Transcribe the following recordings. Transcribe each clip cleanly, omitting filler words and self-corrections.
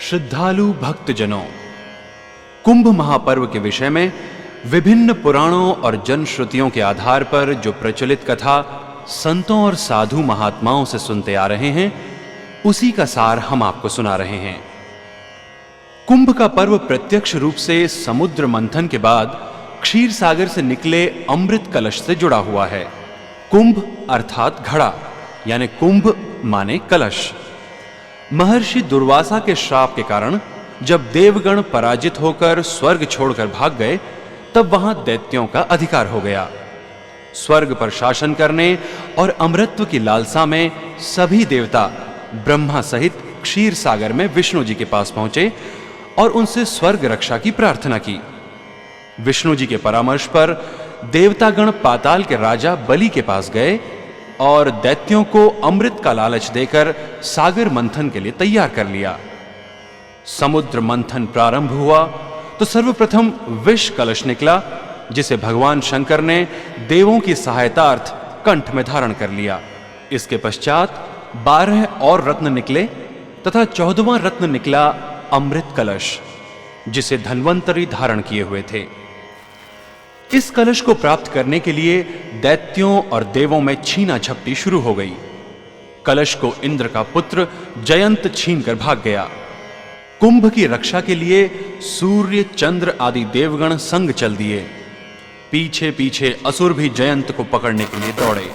श्रद्धालु भक्तजनों, कुंभ महापर्व के विषय में विभिन्न पुराणों और जनश्रुतियों के आधार पर जो प्रचलित कथा संतों और साधु महात्माओं से सुनते आ रहे हैं, उसी का सार हम आपको सुना रहे हैं। कुंभ का पर्व प्रत्यक्ष रूप से समुद्र मंथन के बाद क्षीर सागर से निकले अमृत कलश से जुड़ा हुआ है। कुंभ अर्थात घड़ा, यानी कुंभ माने कलश। महर्षि दुर्वासा के श्राप के कारण जब देवगण पराजित होकर स्वर्ग छोड़कर भाग गए, तब वहां दैत्यों का अधिकार हो गया। स्वर्ग पर शासन करने और अमृतत्व की लालसा में सभी देवता ब्रह्मा सहित क्षीर सागर में विष्णु जी के पास पहुंचे और उनसे स्वर्ग रक्षा की प्रार्थना की। विष्णु जी के परामर्श पर देवतागण पाताल के राजा बलि के पास गए और दैत्यों को अमृत का लालच देकर सागर मंथन के लिए तैयार कर लिया। समुद्र मंथन प्रारंभ हुआ तो सर्वप्रथम विष कलश निकला, जिसे भगवान शंकर ने देवों की सहायतार्थ कंठ में धारण कर लिया। इसके पश्चात 12 और रत्न निकले तथा 14वां रत्न निकला अमृत कलश, जिसे धन्वंतरी धारण किए हुए थे। इस कलश को प्राप्त करने के लिए दैत्यों और देवों में छीना झपटी शुरू हो गई। कलश को इंद्र का पुत्र जयंत छीनकर भाग गया। कुंभ की रक्षा के लिए सूर्य, चंद्र आदि देवगण संग चल दिए। पीछे पीछे असुर भी जयंत को पकड़ने के लिए दौड़े।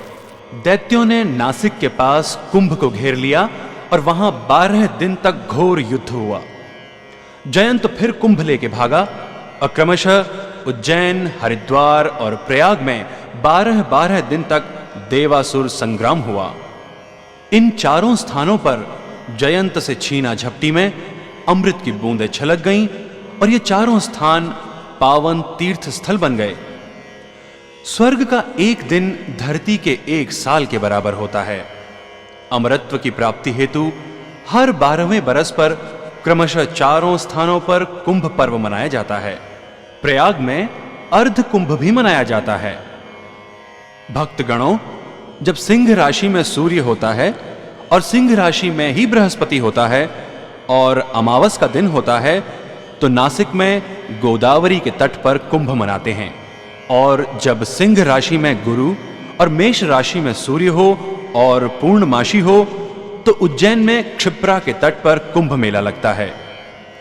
दैत्यों ने नासिक के पास कुंभ को घेर लिया और वहां 12 दिन तक घोर युद्ध हुआ। जयंत फिर कुंभ लेके भागा और क्रमशः उज्जैन, हरिद्वार और प्रयाग में 12 दिन तक देवासुर संग्राम हुआ। इन चारों स्थानों पर जयंत से छीना झपटी में अमृत की बूंदें छलक गईं और ये चारों स्थान पावन तीर्थ स्थल बन गए। स्वर्ग का एक दिन धरती के 1 साल के बराबर होता है। अमरत्व की प्राप्ति हेतु हर 12वें बरस पर क्रमशः चारों स्थानों पर कुंभ पर्व मनाया जाता है। प्रयाग में अर्ध कुंभ भी मनाया जाता है। भक्तगणों, जब सिंह राशि में सूर्य होता है और सिंह राशि में ही बृहस्पति होता है और अमावस का दिन होता है, तो नासिक में गोदावरी के तट पर कुंभ मनाते हैं। और जब सिंह राशि में गुरु और मेष राशि में सूर्य हो और पूर्णमासी हो, तो उज्जैन में क्षिप्रा के तट पर कुंभ मेला लगता है।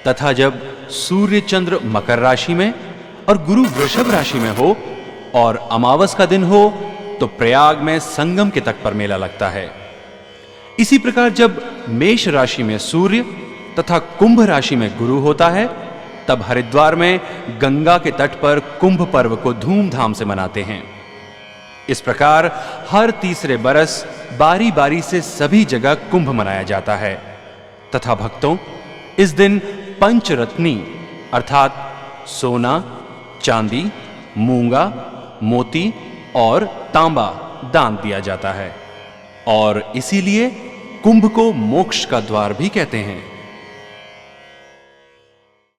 तथा जब सूर्य चंद्र मकर राशि में और गुरु वृषभ राशि में हो और अमावस का दिन हो, तो प्रयाग में संगम के तट पर मेला लगता है। इसी प्रकार जब मेष राशि में सूर्य तथा कुंभ राशि में गुरु होता है, तब हरिद्वार में गंगा के तट पर कुंभ पर्व को धूमधाम से मनाते हैं। इस प्रकार हर तीसरे बरस बारी बारी से सभी जगह कुंभ मनाया जाता है। तथा भक्तों, इस दिन पंचरत्नी अर्थात सोना, चांदी, मूंगा, मोती और तांबा दान दिया जाता है और इसीलिए कुंभ को मोक्ष का द्वार भी कहते हैं।